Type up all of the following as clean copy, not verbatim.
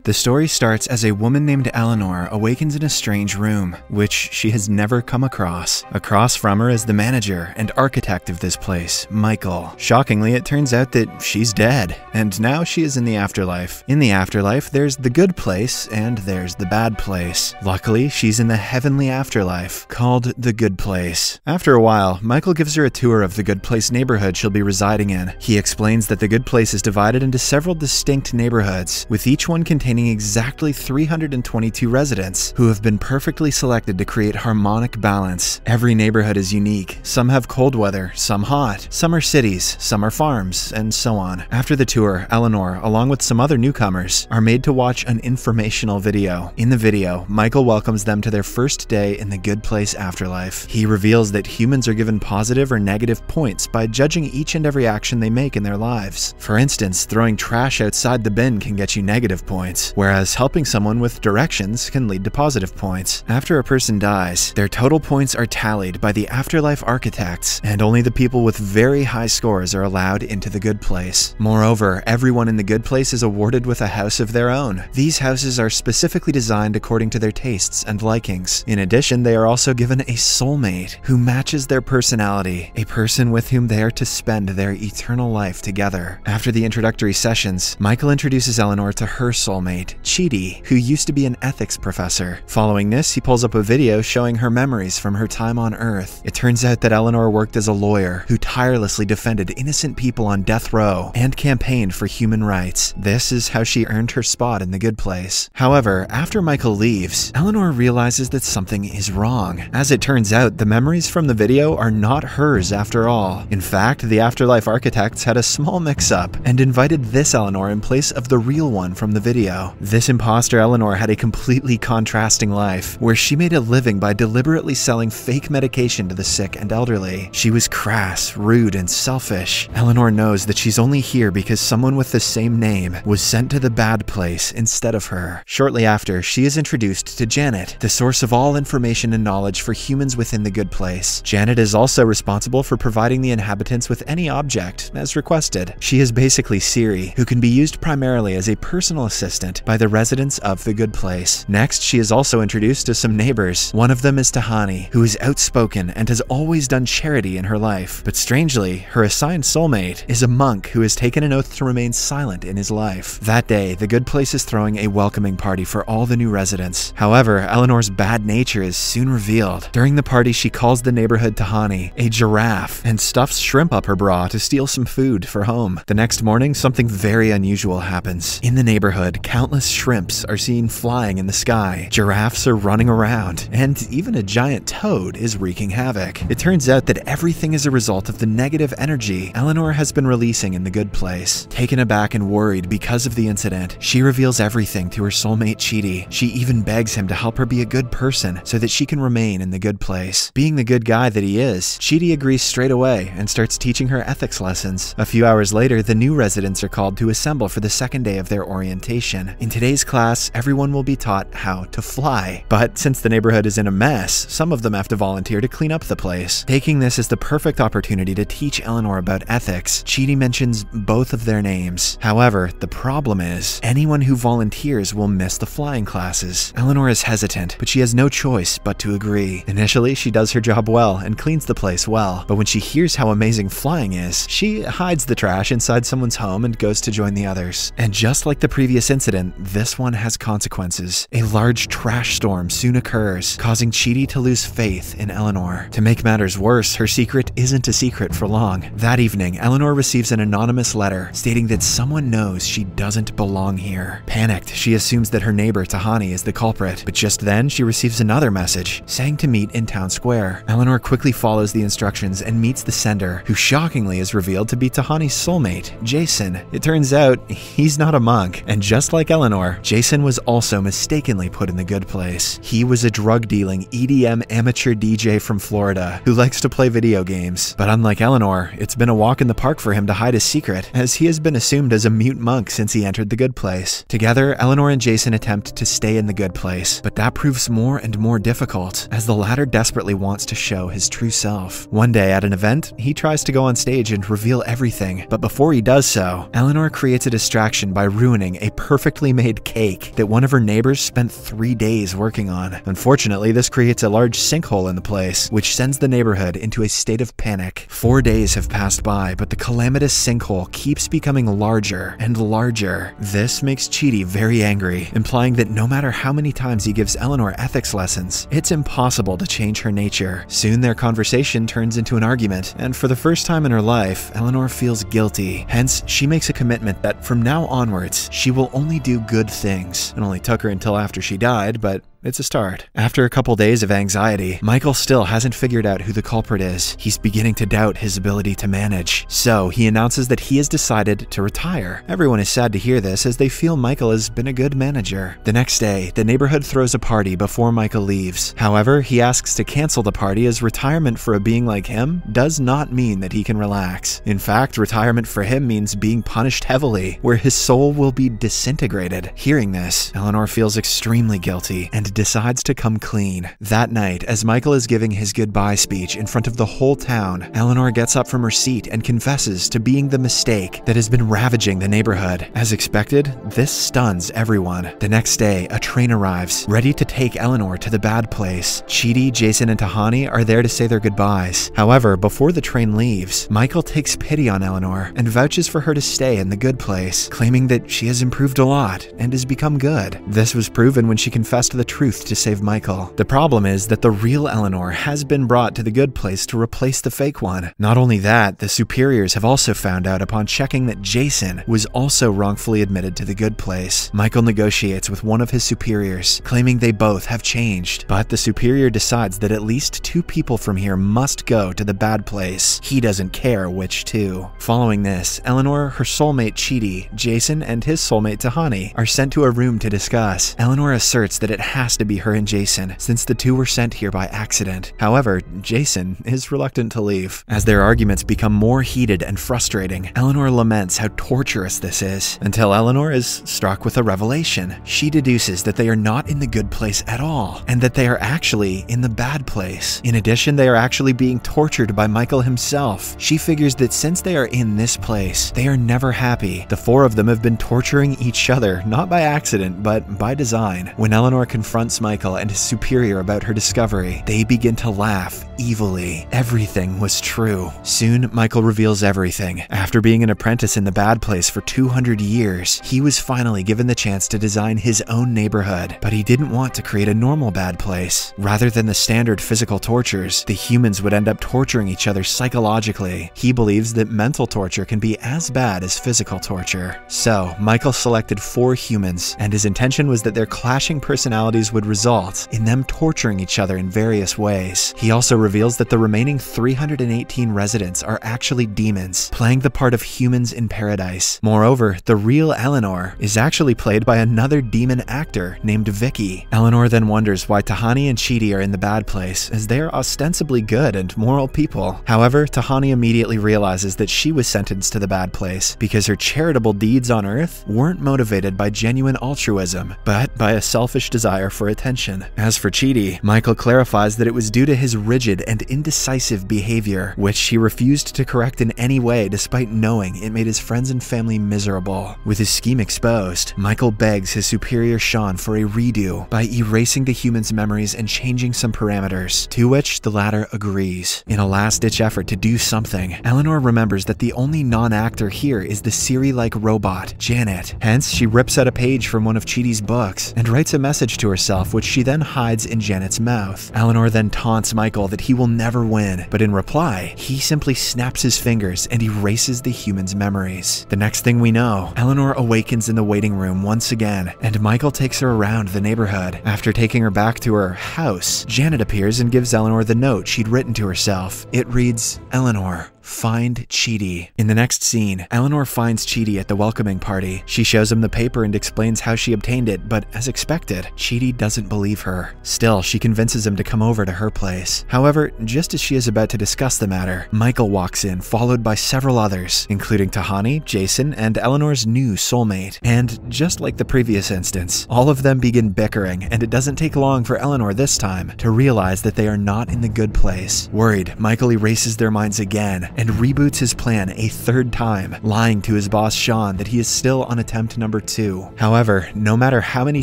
The story starts as a woman named Eleanor awakens in a strange room, which she has never come across. Across from her is the manager and architect of this place, Michael. Shockingly, it turns out that she's dead, and now she is in the afterlife. In the afterlife, there's the good place and there's the bad place. Luckily, she's in the heavenly afterlife, called the good place. After a while, Michael gives her a tour of the good place neighborhood she'll be residing in. He explains that the good place is divided into several distinct neighborhoods, with each one containing exactly 322 residents who have been perfectly selected to create harmonic balance. Every neighborhood is unique. Some have cold weather, some hot, some are cities, some are farms, and so on. After the tour, Eleanor, along with some other newcomers, are made to watch an informational video. In the video, Michael welcomes them to their first day in the good place afterlife. He reveals that humans are given positive or negative points by judging each and every action they make in their lives. For instance, throwing trash outside the bin can get you negative points, whereas helping someone with directions can lead to positive points. After a person dies, their total points are tallied by the afterlife architects, and only the people with very high scores are allowed into the good place. Moreover, everyone in the good place is awarded with a house of their own. These houses are specifically designed according to their tastes and likings. In addition, they are also given a soulmate who matches their personality, a person with whom they are to spend their eternal life together. After the introductory sessions, Michael introduces Eleanor to her soulmate, Chidi, who used to be an ethics professor. Following this, he pulls up a video showing her memories from her time on Earth. It turns out that Eleanor worked as a lawyer who tirelessly defended innocent people on death row and campaigned for human rights. This is how she earned her spot in the good place. However, after Michael leaves, Eleanor realizes that something is wrong. As it turns out, the memories from the video are not hers after all. In fact, the afterlife architects had a small mix-up and invited this Eleanor in place of the real one from the video. This imposter Eleanor had a completely contrasting life, where she made a living by deliberately selling fake medication to the sick and elderly. She was crass, rude, and selfish. Eleanor knows that she's only here because someone with the same name was sent to the bad place instead of her. Shortly after, she is introduced to Janet, the source of all information and knowledge for humans within the good place. Janet is also responsible for providing the inhabitants with any object, as requested. She is basically Siri, who can be used primarily as a personal assistant by the residents of the good place. Next, she is also introduced to some neighbors. One of them is Tahani, who is outspoken and has always done charity in her life. But strangely, her assigned soulmate is a monk who has taken an oath to remain silent in his life. That day, the good place is throwing a welcoming party for all the new residents. However, Eleanor's bad nature is soon revealed. During the party, she calls the neighborhood Tahani a giraffe and stuffs shrimp up her bra to steal some food for home. The next morning, something very unusual happens. In the neighborhood, countless shrimps are seen flying in the sky, giraffes are running around, and even a giant toad is wreaking havoc. It turns out that everything is a result of the negative energy Eleanor has been releasing in the good place. Taken aback and worried because of the incident, she reveals everything to her soulmate Chidi. She even begs him to help her be a good person so that she can remain in the good place. Being the good guy that he is, Chidi agrees straight away and starts teaching her ethics lessons. A few hours later, the new residents are called to assemble for the second day of their orientation. In today's class, everyone will be taught how to fly. But since the neighborhood is in a mess, some of them have to volunteer to clean up the place. Taking this as the perfect opportunity to teach Eleanor about ethics, Chidi mentions both of their names. However, the problem is, anyone who volunteers will miss the flying classes. Eleanor is hesitant, but she has no choice but to agree. Initially, she does her job well and cleans the place well, but when she hears how amazing flying is, she hides the trash inside someone's home and goes to join the others. And just like the previous incident, this one has consequences. A large trash storm soon occurs, causing Chidi to lose faith in Eleanor. To make matters worse, her secret isn't a secret for long. That evening, Eleanor receives an anonymous letter stating that someone knows she doesn't belong here. Panicked, she assumes that her neighbor Tahani is the culprit, but just then she receives another message saying to meet in town square. Eleanor quickly follows the instructions and meets the sender, who shockingly is revealed to be Tahani's soulmate, Jason. It turns out he's not a monk, and just like Eleanor, Jason was also mistakenly put in the good place. He was a drug-dealing EDM amateur DJ from Florida who likes to play video games. But unlike Eleanor, it's been a walk in the park for him to hide his secret, as he has been assumed as a mute monk since he entered the good place. Together, Eleanor and Jason attempt to stay in the good place, but that proves more and more difficult, as the latter desperately wants to show his true self. One day at an event, he tries to go on stage and reveal everything, but before he does so, Eleanor creates a distraction by ruining a perfect perfectly made cake that one of her neighbors spent 3 days working on. Unfortunately, this creates a large sinkhole in the place, which sends the neighborhood into a state of panic. 4 days have passed by, but the calamitous sinkhole keeps becoming larger and larger. This makes Chidi very angry, implying that no matter how many times he gives Eleanor ethics lessons, it's impossible to change her nature. Soon their conversation turns into an argument, and for the first time in her life, Eleanor feels guilty. Hence, she makes a commitment that from now onwards, she will only do good things. It only took her until after she died, but it's a start. After a couple days of anxiety, Michael still hasn't figured out who the culprit is. He's beginning to doubt his ability to manage. So he announces that he has decided to retire. Everyone is sad to hear this as they feel Michael has been a good manager. The next day, the neighborhood throws a party before Michael leaves. However, he asks to cancel the party as retirement for a being like him does not mean that he can relax. In fact, retirement for him means being punished heavily, where his soul will be disintegrated. Hearing this, Eleanor feels extremely guilty and decides to come clean. That night, as Michael is giving his goodbye speech in front of the whole town, Eleanor gets up from her seat and confesses to being the mistake that has been ravaging the neighborhood. As expected, this stuns everyone. The next day, a train arrives, ready to take Eleanor to the bad place. Chidi, Jason, and Tahani are there to say their goodbyes. However, before the train leaves, Michael takes pity on Eleanor and vouches for her to stay in the good place, claiming that she has improved a lot and has become good. This was proven when she confessed the truth to save Michael. The problem is that the real Eleanor has been brought to the good place to replace the fake one. Not only that, the superiors have also found out upon checking that Jason was also wrongfully admitted to the good place. Michael negotiates with one of his superiors, claiming they both have changed, but the superior decides that at least 2 people from here must go to the bad place. He doesn't care which 2. Following this, Eleanor, her soulmate Chidi, Jason, and his soulmate Tahani are sent to a room to discuss. Eleanor asserts that it has to be her and Jason, since the 2 were sent here by accident. However, Jason is reluctant to leave. As their arguments become more heated and frustrating, Eleanor laments how torturous this is, until Eleanor is struck with a revelation. She deduces that they are not in the good place at all, and that they are actually in the bad place. In addition, they are actually being tortured by Michael himself. She figures that since they are in this place, they are never happy. The 4 of them have been torturing each other, not by accident, but by design. When Eleanor confronts Michael and his superior about her discovery, they begin to laugh evilly. Everything was true. Soon, Michael reveals everything. After being an apprentice in the bad place for 200 years, he was finally given the chance to design his own neighborhood, but he didn't want to create a normal bad place. Rather than the standard physical tortures, the humans would end up torturing each other psychologically. He believes that mental torture can be as bad as physical torture. So, Michael selected 4 humans, and his intention was that their clashing personalities would result in them torturing each other in various ways. He also reveals that the remaining 318 residents are actually demons, playing the part of humans in paradise. Moreover, the real Eleanor is actually played by another demon actor named Vicky. Eleanor then wonders why Tahani and Chidi are in the bad place, as they are ostensibly good and moral people. However, Tahani immediately realizes that she was sentenced to the bad place because her charitable deeds on Earth weren't motivated by genuine altruism, but by a selfish desire for attention. As for Chidi, Michael clarifies that it was due to his rigid and indecisive behavior, which he refused to correct in any way despite knowing it made his friends and family miserable. With his scheme exposed, Michael begs his superior Sean for a redo by erasing the human's memories and changing some parameters, to which the latter agrees. In a last-ditch effort to do something, Eleanor remembers that the only non-actor here is the Siri-like robot, Janet. Hence, she rips out a page from one of Chidi's books and writes a message to herself, which she then hides in Janet's mouth. Eleanor then taunts Michael that he will never win, but in reply, he simply snaps his fingers and erases the human's memories. The next thing we know, Eleanor awakens in the waiting room once again, and Michael takes her around the neighborhood. After taking her back to her house, Janet appears and gives Eleanor the note she'd written to herself. It reads, "Eleanor, find Chidi." In the next scene, Eleanor finds Chidi at the welcoming party. She shows him the paper and explains how she obtained it, but as expected, Chidi doesn't believe her. Still, she convinces him to come over to her place. However, just as she is about to discuss the matter, Michael walks in, followed by several others, including Tahani, Jason, and Eleanor's new soulmate. And just like the previous instance, all of them begin bickering, and it doesn't take long for Eleanor this time to realize that they are not in the good place. Worried, Michael erases their minds again, and reboots his plan a third time, lying to his boss Sean that he is still on attempt number 2. However, no matter how many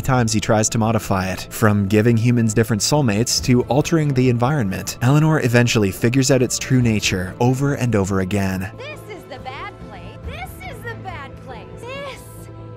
times he tries to modify it, from giving humans different soulmates to altering the environment, Eleanor eventually figures out its true nature over and over again. This is the bad place. This is the bad place. This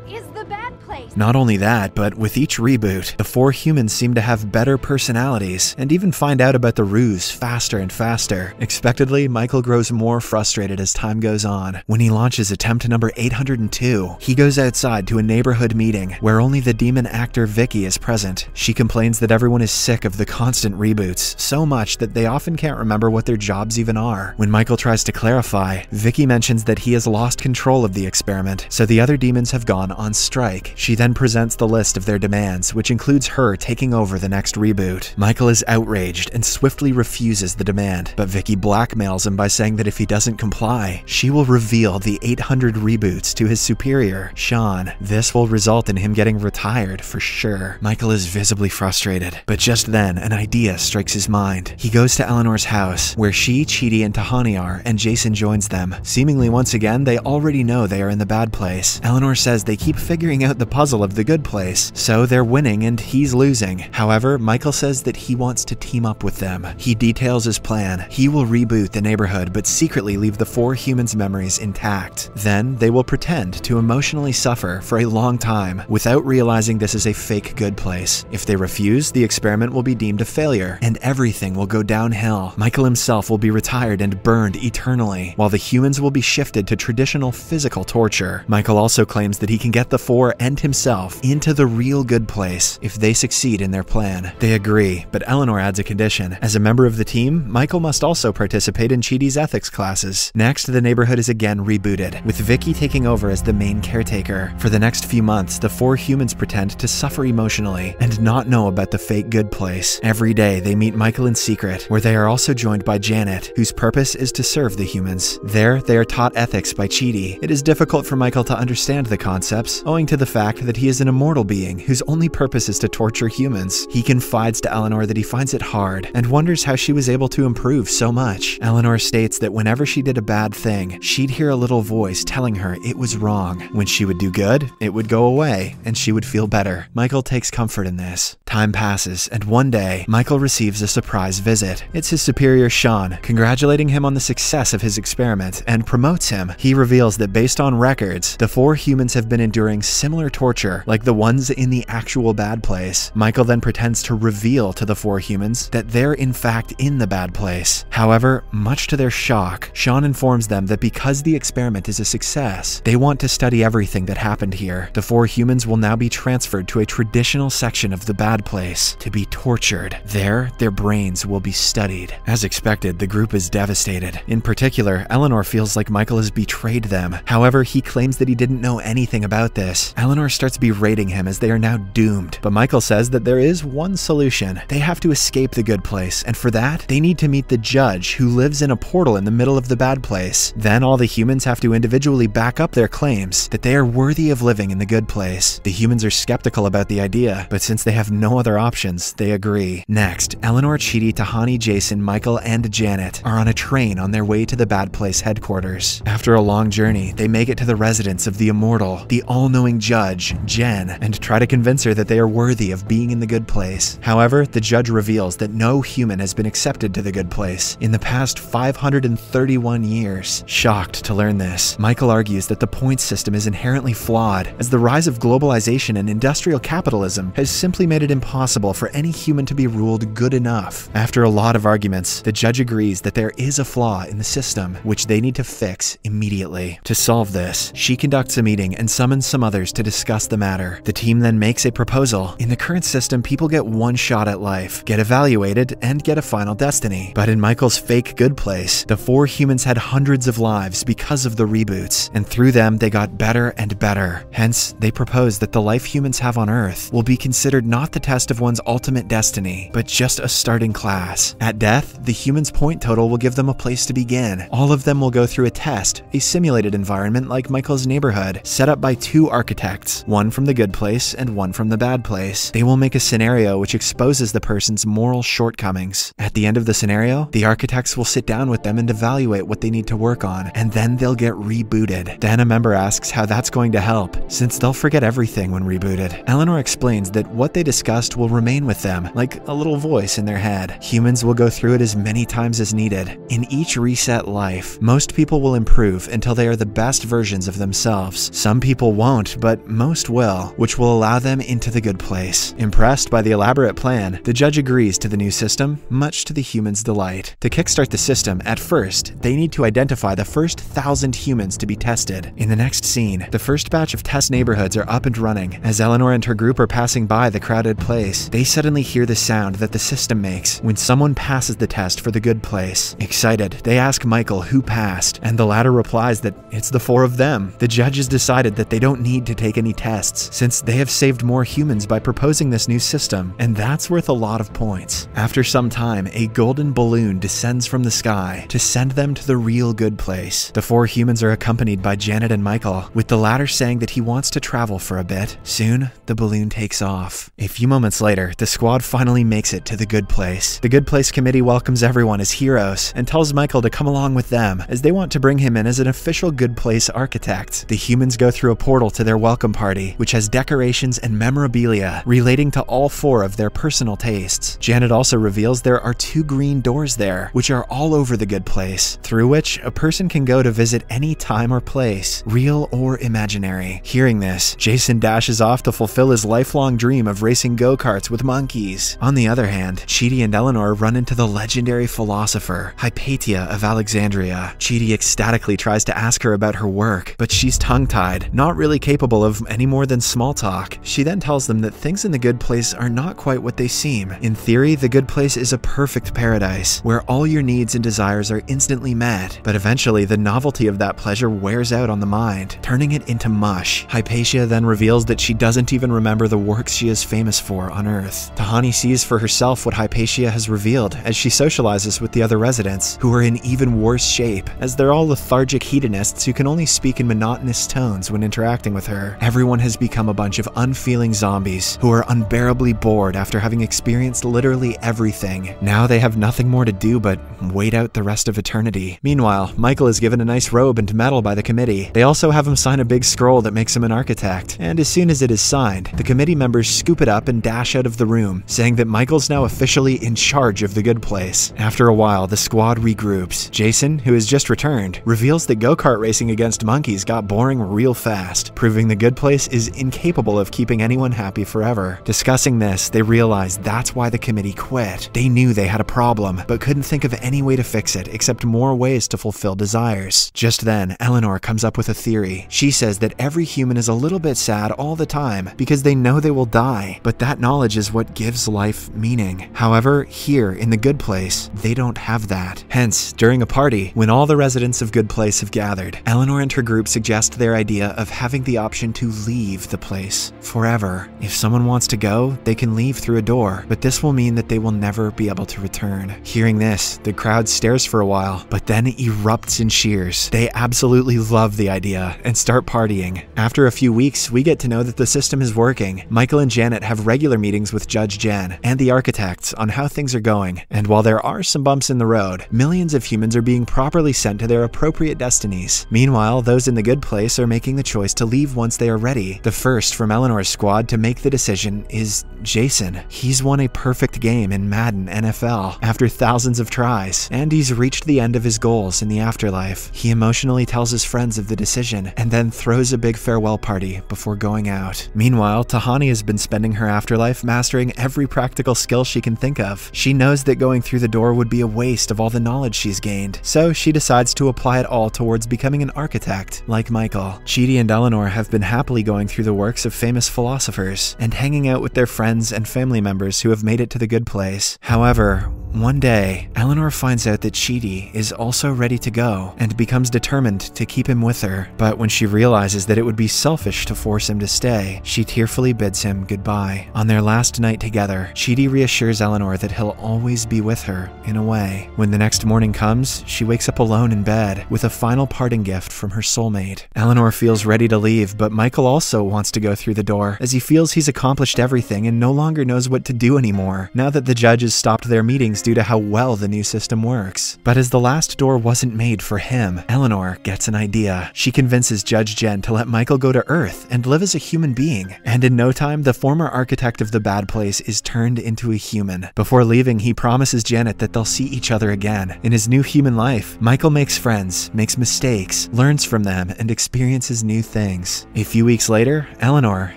is the bad place. Not only that, but with each reboot, the 4 humans seem to have better personalities and even find out about the ruse faster and faster. Expectedly, Michael grows more frustrated as time goes on. When he launches attempt number 802, he goes outside to a neighborhood meeting where only the demon actor Vicky is present. She complains that everyone is sick of the constant reboots, so much that they often can't remember what their jobs even are. When Michael tries to clarify, Vicky mentions that he has lost control of the experiment, so the other demons have gone on strike. She then presents the list of their demands, which includes her taking over the next reboot. Michael is outraged and swiftly refuses the demand, but Vicky blackmails him by saying that if he doesn't comply, she will reveal the 800 reboots to his superior, Sean. This will result in him getting retired for sure. Michael is visibly frustrated, but just then an idea strikes his mind. He goes to Eleanor's house, where she, Chidi, and Tahani are, and Jason joins them. Seemingly once again, they already know they are in the bad place. Eleanor says they keep figuring out the puzzle of the good place, so they're winning and he's losing. However, Michael says that he wants to team up with them. He details his plan. He will reboot the neighborhood, but secretly leave the 4 humans' memories intact. Then they will pretend to emotionally suffer for a long time without realizing this is a fake good place. If they refuse, the experiment will be deemed a failure, and everything will go downhill. Michael himself will be retired and burned eternally, while the humans will be shifted to traditional physical torture. Michael also claims that he can get the 4 and himself into the real good place if they succeed in their plan. They agree, but Eleanor adds a condition. As a member of the team, Michael must also participate in Chidi's ethics classes. Next, the neighborhood is again rebooted, with Vicky taking over as the main caretaker. For the next few months, the 4 humans pretend to suffer emotionally and not know about the fake good place. Every day, they meet Michael in secret, where they are also joined by Janet, whose purpose is to serve the humans. There, they are taught ethics by Chidi. It is difficult for Michael to understand the concepts, owing to the fact that he is an immortal being whose only purpose is to torture humans. He confides to Eleanor that he finds it hard and wonders how she was able to improve so much. Eleanor states that whenever she did a bad thing, she'd hear a little voice telling her it was wrong. When she would do good, it would go away and she would feel better. Michael takes comfort in this. Time passes, and one day, Michael receives a surprise visit. It's his superior Sean, congratulating him on the success of his experiment and promotes him. He reveals that based on records, the 4 humans have been enduring similar torture like the ones in the actual bad place. Michael then pretends to reveal to the 4 humans that they're in fact in the bad place. However, much to their shock, Sean informs them that because the experiment is a success, they want to study everything that happened here. The 4 humans will now be transferred to a traditional section of the bad place to be tortured. There, their brains will be studied. As expected, the group is devastated. In particular, Eleanor feels like Michael has betrayed them. However, he claims that he didn't know anything about this. Eleanor starts berating him as they are now doomed, but Michael says that there is one solution. They have to escape the good place, and for that, they need to meet the judge who lives in a portal in the middle of the bad place. Then all the humans have to individually back up their claims that they are worthy of living in the good place. The humans are skeptical about the idea, but since they have no other options, they agree. Next, Eleanor, Chidi, Tahani, Jason, Michael, and Janet are on a train on their way to the bad place headquarters. After a long journey, they make it to the residence of the immortal, the all-knowing judge, Jen, and try to convince her that they are worthy of being in the good place. However, the judge reveals that no human has been accepted to the good place in the past 531 years. Shocked to learn this, Michael argues that the points system is inherently flawed, as the rise of globalization and industrial capitalism has simply made it impossible for any human to be ruled good enough. After a lot of arguments, the judge agrees that there is a flaw in the system, which they need to fix immediately. To solve this, she conducts a meeting and summons some others to discuss the matter. The team then makes a proposal. In the current system, people get one shot at life, get evaluated, and get a final destiny. But in Michael's fake good place, the 4 humans had hundreds of lives because of the reboots, and through them they got better and better. Hence, they propose that the life humans have on Earth will be considered not the test of one's ultimate destiny, but just a starting class. At death, the human's point total will give them a place to begin. All of them will go through a test, a simulated environment like Michael's neighborhood, set up by two architects, one from the good place and one from the bad place. They will make a scenario which exposes the person's moral shortcomings. At the end of the scenario, the architects will sit down with them and evaluate what they need to work on, and then they'll get rebooted. Then a member asks how that's going to help, since they'll forget everything when rebooted. Eleanor explains that what they discussed will remain with them, like a little voice in their head. Humans will go through it as many times as needed. In each reset life, most people will improve until they are the best versions of themselves. Some people won't, but most will, which will allow them into the good place. Impressed by the elaborate plan, the judge agrees to the new system, much to the humans' delight. To kickstart the system, at first, they need to identify the first 1,000 humans to be tested. In the next scene, the first batch of test neighborhoods are up and running. As Eleanor and her group are passing by the crowded place, they suddenly hear the sound that the system makes when someone passes the test for the good place. Excited, they ask Michael who passed, and the latter replies that it's the four of them. The judge has decided that they don't need to take any tests, since they have saved more humans by proposing this new system, and that's worth a lot of points. After some time, a golden balloon descends from the sky to send them to the real good place. The four humans are accompanied by Janet and Michael, with the latter saying that he wants to travel for a bit. Soon, the balloon takes off. A few moments later, the squad finally makes it to the good place. The good place committee welcomes everyone as heroes and tells Michael to come along with them, as they want to bring him in as an official good place architect. The humans go through a portal to their welcome party, which has decorations and memorabilia relating to all four of their personal tastes. Janet also reveals there are 2 green doors there, which are all over the good place, through which a person can go to visit any time or place, real or imaginary. Hearing this, Jason dashes off to fulfill his lifelong dream of racing go-karts with monkeys. On the other hand, Chidi and Eleanor run into the legendary philosopher, Hypatia of Alexandria. Chidi ecstatically tries to ask her about her work, but she's tongue-tied, not really capable of any more than small talk. She then tells them that things in the good place are not quite what they seem. In theory, the good place is a perfect paradise, where all your needs and desires are instantly met, but eventually the novelty of that pleasure wears out on the mind, turning it into mush. Hypatia then reveals that she doesn't even remember the works she is famous for on Earth. Tahani sees for herself what Hypatia has revealed as she socializes with the other residents, who are in even worse shape, as they're all lethargic hedonists who can only speak in monotonous tones when interacting with her. Everyone has become a bunch of unfeeling zombies who are unbearably bored after having experienced literally everything. Now they have nothing more to do but wait out the rest of eternity. Meanwhile, Michael is given a nice robe and medal by the committee. They also have him sign a big scroll that makes him an architect, and as soon as it is signed, the committee members scoop it up and dash out of the room, saying that Michael's now officially in charge of the good place. After a while, the squad regroups. Jason, who has just returned, reveals that go-kart racing against monkeys got boring real fast, proving the good place is incapable of keeping anyone happy forever. Discussing this, they realize that's why the committee quit. They knew they had a problem, but couldn't think of any way to fix it except more ways to fulfill desires. Just then, Eleanor comes up with a theory. She says that every human is a little bit sad all the time because they know they will die, but that knowledge is what gives life meaning. However, here in the good place, they don't have that. Hence, during a party, when all the residents of Good Place have gathered, Eleanor and her group suggest their idea of having the option to leave the place forever. If someone wants to go, they can leave through a door, but this will mean that they will never be able to return. Hearing this, the crowd stares for a while, but then erupts in cheers. They absolutely love the idea and start partying. After a few weeks, we get to know that the system is working. Michael and Janet have regular meetings with Judge Jen and the architects on how things are going, and while there are some bumps in the road, millions of humans are being properly sent to their appropriate destinies. Meanwhile, those in the good place are making the choice to leave once they are ready. The first from Eleanor's squad to make the decision is Jason. He's won a perfect game in Madden NFL after thousands of tries, and he's reached the end of his goals in the afterlife. He emotionally tells his friends of the decision and then throws a big farewell party before going out. Meanwhile, Tahani has been spending her afterlife mastering every practical skill she can think of. She knows that going through the door would be a waste of all the knowledge she's gained, so she decides to apply it all towards becoming an architect like Michael. Chidi and Eleanor have been happily going through the works of famous philosophers and hanging out with their friends and family members who have made it to the good place. However, One day, Eleanor finds out that Chidi is also ready to go and becomes determined to keep him with her. But when she realizes that it would be selfish to force him to stay, she tearfully bids him goodbye. On their last night together, Chidi reassures Eleanor that he'll always be with her, in a way. When the next morning comes, she wakes up alone in bed with a final parting gift from her soulmate. Eleanor feels ready to leave, but Michael also wants to go through the door, as he feels he's accomplished everything and no longer knows what to do anymore, now that the judges stopped their meetings due to how well the new system works. But as the last door wasn't made for him, Eleanor gets an idea. She convinces Judge Jen to let Michael go to Earth and live as a human being. And in no time, the former architect of the bad place is turned into a human. Before leaving, he promises Janet that they'll see each other again. In his new human life, Michael makes friends, makes mistakes, learns from them, and experiences new things. A few weeks later, Eleanor,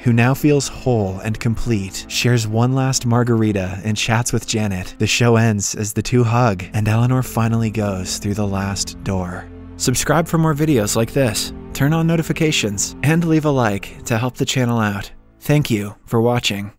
who now feels whole and complete, shares one last margarita and chats with Janet. The show ends as the two hug, and Eleanor finally goes through the last door. Subscribe for more videos like this, turn on notifications, and leave a like to help the channel out. Thank you for watching.